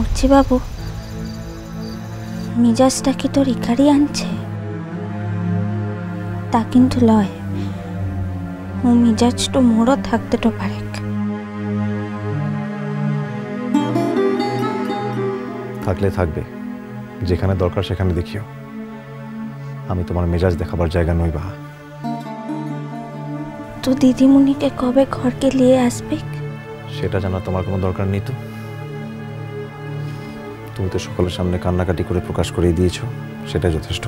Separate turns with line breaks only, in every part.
অর্চি বাবু, মিজাজটা কি তোর ইকারি আনছে? তা কিন্তু লয়, ও মিজাজ তো মোড়ও থাকতে তো পারে।
থাকলে থাকবে, যেখানে দরকার সেখানে দেখিও। আমি তোমার মেজাজ দেখাবার জায়গা নই বাহা।
তো দিদিমণিকে কবে ঘরকে নিয়ে আসবে
সেটা জানা তোমার কোনো দরকার নেই। তো তুমি তো সকলের সামনে কান্নাকাটি করে প্রকাশ করে দিয়েছো, সেটাই যথেষ্ট।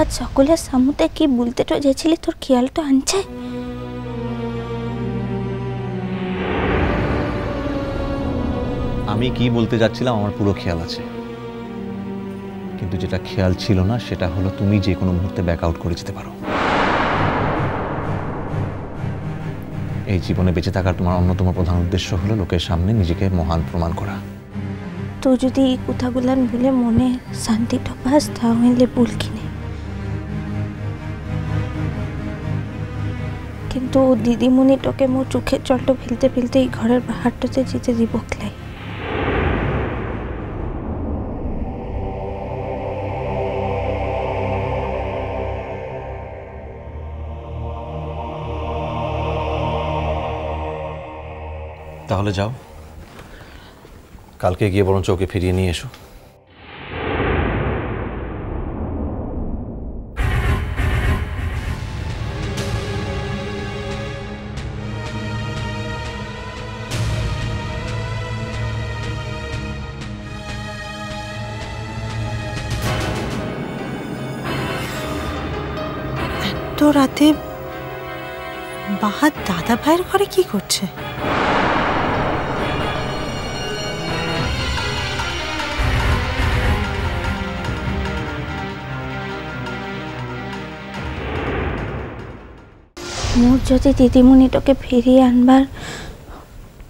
আজ সকলের সামনে কি বলতে তো যেছিলি, তোর খেয়াল তো আনছে?
আমি কি বলতে যাচ্ছিলাম আমার পুরো খেয়াল আছে, কিন্তু যেটা খেয়াল ছিল না সেটা হলো তুমি যে কোনো মুহূর্তে ব্যাক আউট করে যেতে পারো। এই জীবনে বেঁচে থাকার তোমার অন্যতম প্রধান উদ্দেশ্য হলো লোকের সামনে নিজেকে মহান প্রমাণ করা।
তো যদি এই কথাগুলান বলে মনে শান্তিটা পাস, তাহলে ভুল কিনে। কিন্তু দিদিমণি তোকে মোর চোখের জলটা ফেলতে ফেলতে এই ঘরের বাহারটাতে যেতে দিব ক্লাই।
তাহলে যাও, কালকে গিয়ে বরঞ্চ ওকে ফিরিয়ে নিয়ে এসো।
তো রাতে বাহার দাদা ভাইয়ের ঘরে কি করছে?
মোর যদি দিদিমণি তোকে ফিরিয়ে আনবার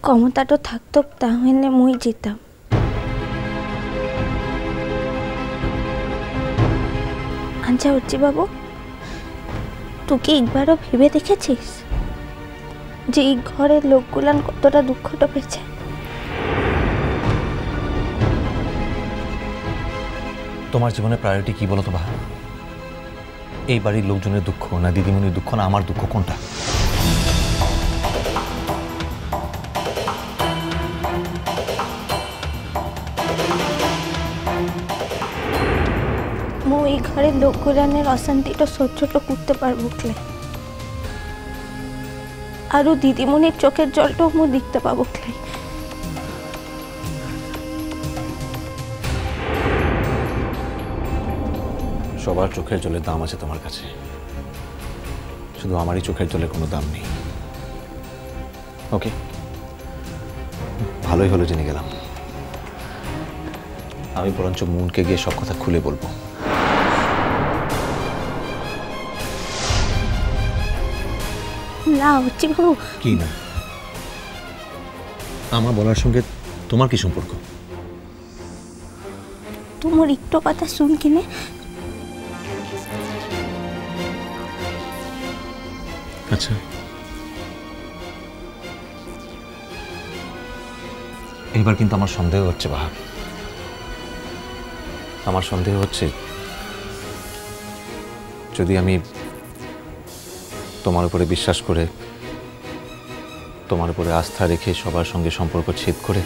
ক্ষমতাটা থাকতো, তাহলে মুই যেতাম। আচ্ছা অর্চি বাবু, তুই কি একবারও ভেবে দেখেছিস যে এই ঘরের লোকগুলান কতটা দুঃখটা পেয়েছে?
তোমার জীবনে প্রায়োরিটি কি বলো তো বাহা? এই বাড়ির লোকজনের দুঃখ না দিদিমণির দুঃখ না আমার দুঃখ, কোনটা?
মু এই ঘরের লোকগুলানের অশান্তিটা সহ্যটা করতে পারবো ক্লে, আরো দিদিমণির চোখের জলটাও মু দেখতে পাবো ক্লে।
সবার চোখের জলের দাম আছে তোমার কাছে, শুধু আমারই চোখের জলের কোনো দাম নেই। ওকে, ভালোই হলো জেনে গেলাম। আমি বরঞ্চ মুনকে গিয়ে সব কথা খুলে বলবো।
না অর্চি বাবু।
কি না? আমার বলার সঙ্গে তোমার কি সম্পর্ক?
তোমার একটু কথা শুন কিনে।
আচ্ছা, এবার কিন্তু আমার সন্দেহ হচ্ছে বাহা, আমার সন্দেহ হচ্ছে যদি আমি তোমার উপরে বিশ্বাস করে, তোমার উপরে আস্থা রেখে সবার সঙ্গে সম্পর্ক ছেদ করে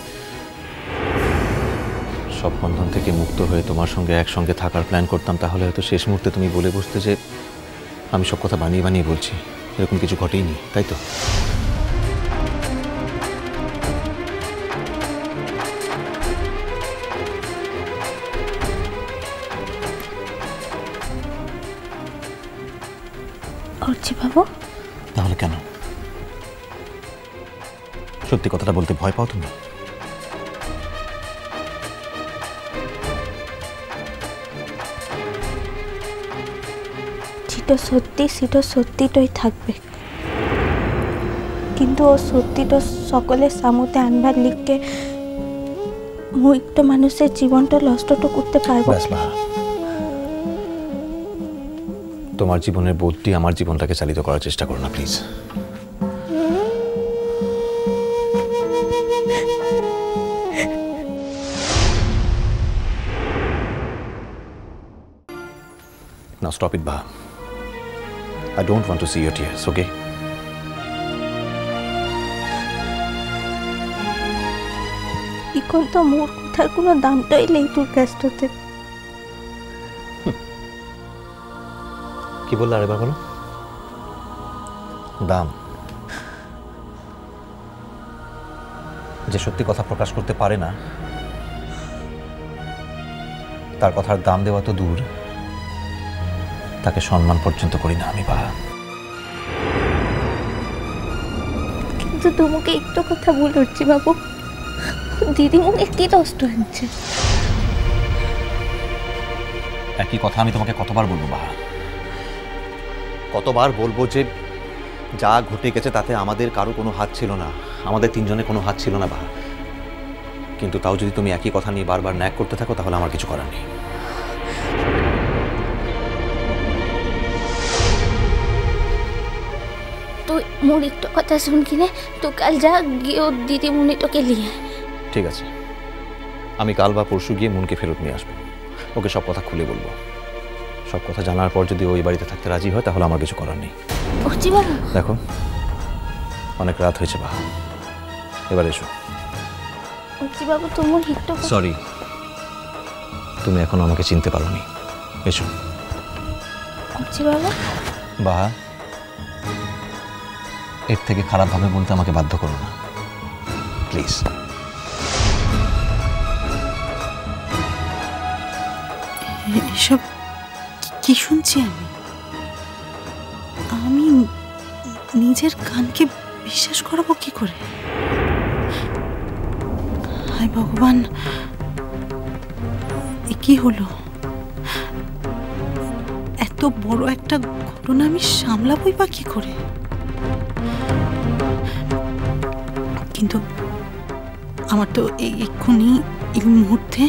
সব বন্ধন থেকে মুক্ত হয়ে তোমার সঙ্গে একসঙ্গে থাকার প্ল্যান করতাম, তাহলে হয়তো শেষ মুহূর্তে তুমি বলে বসতে যে আমি সব কথা বানিয়ে বানিয়ে বলছি। এরকম কিছু ঘটেইনি, তাই তো?
অর্চি বাবু,
তাহলে কেন? সত্যি কথাটা বলতে ভয় পাও তুমি?
সিটো সত্যিটাই থাকবে, কিন্তু ও সত্যিটা সকলের সামনে আনবার লিখকে মু একটা মানুষের জীবনটা নষ্টটা করতে পারবো।
তোমার জীবনের বোধটি আমার জীবনটাকে চালিত করার চেষ্টা করো না please. Now stop it, Baha. I don't want to see your tears, okay?
এখন তো মোর কথার কোনো দামটাই নেই তোর কাছটাতে।
কি বললে আরেকবার বলো? দাম? যে সত্যি কথা প্রকাশ করতে পারে না তার কথার দাম দেওয়া তো দূর, তাকে সম্মান পর্যন্ত করি না আমি বাবা।
কিন্তু তোমাকে একটু কথা বলছি বাবু, দিদিমণি কি কষ্ট হচ্ছে।
একই কথা আমি তোমাকে কতবার বলবো বাবা, কতবার বলবো যে যা ঘটে গেছে তাতে আমাদের কারো কোনো হাত ছিল না, আমাদের তিনজনের কোনো হাত ছিল না বাবা। কিন্তু তাও যদি তুমি একই কথা নিয়ে বারবার ন্যাক করতে থাকো তাহলে আমার কিছু করার নেই।
তুই মোর একটু কথা শুন কিনে, তো কাল যা গিয়ে ওর দিদিমণি তোকে নিয়ে।
ঠিক আছে, আমি কাল বা পরশু গিয়ে মনকে ফেরত নিয়ে আসবো, ওকে সব কথা খুলে বলবো। সব কথা জানার পর যদি ওই বাড়িতে থাকতে রাজি হয় তাহলে আমার কিছু করার নেই। দেখো অনেক রাত হয়েছে বাবা, এবার এসো।
বাবু তোমার একটু
সরি, তুমি এখন আমাকে চিনতে পারোনি, এসো। বাবা এর থেকে খারাপভাবে বলতে আমাকে বাধ্য করো না প্লিজ।
এসব কি শুনছি আমি নিজের কানকে বিশ্বাস করাবো কি করে? হায় ভগবান, এ কি হলো? এত বড় একটা ঘটনা আমি সামলাবই বা কি করে? কিন্তু আমার তো এক্ষুনি এই মুহূর্তে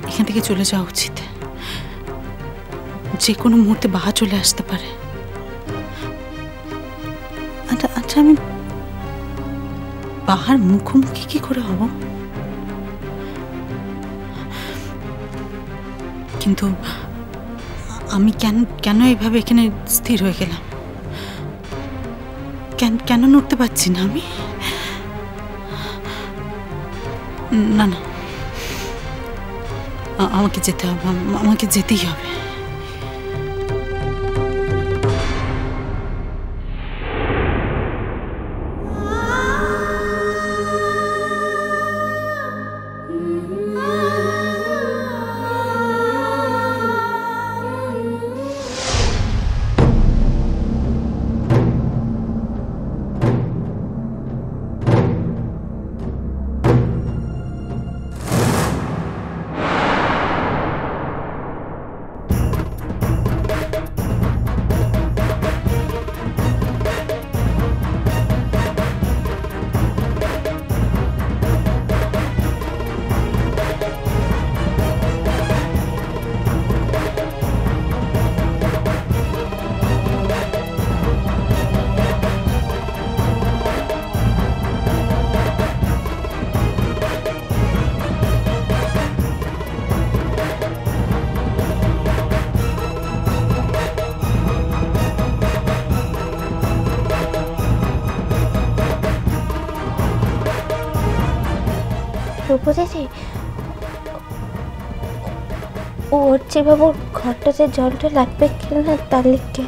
এখান থেকে চলে যাওয়া উচিত। যে কোনো মুহূর্তে বাহা চলে আসতে পারে। আচ্ছা আমি বাহার মুখোমুখি কি করে হব? কিন্তু আমি কেন এইভাবে এখানে স্থির হয়ে গেলাম? কেন নড়তে পারছি না আমি? না না, আমাকে যেতে হবে, আমাকে যেতেই হবে।
বুঝেছি, ও হচ্ছে বাবুর ঘরটা যে জলটা লাগবে কিনা তার লিখকে।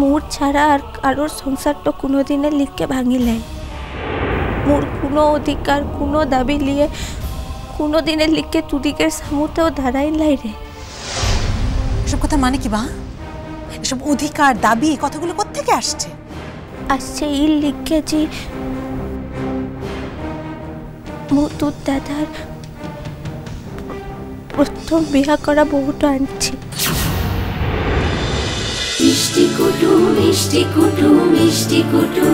মোর ছাড়া আর কারোর সংসারটা কোনোদিনে লিখকে ভাঙিলে মোর কোনো অধিকার কোনো দাবি লিয়ে কোনো দিনের লিখে তুদিকের সামুতেও দাঁড়াই লাই রে।
এসব কথা মানে কি বা? এসব অধিকার দাবি এই কথাগুলো কোত্থেকে আসছে?
আসছে এই লিখে যে মতুর দাদার প্রথম বিয়া করা বহুটা আনছে।
মিষ্টি কুটু মিষ্টি কুটু মিষ্টি কুটু।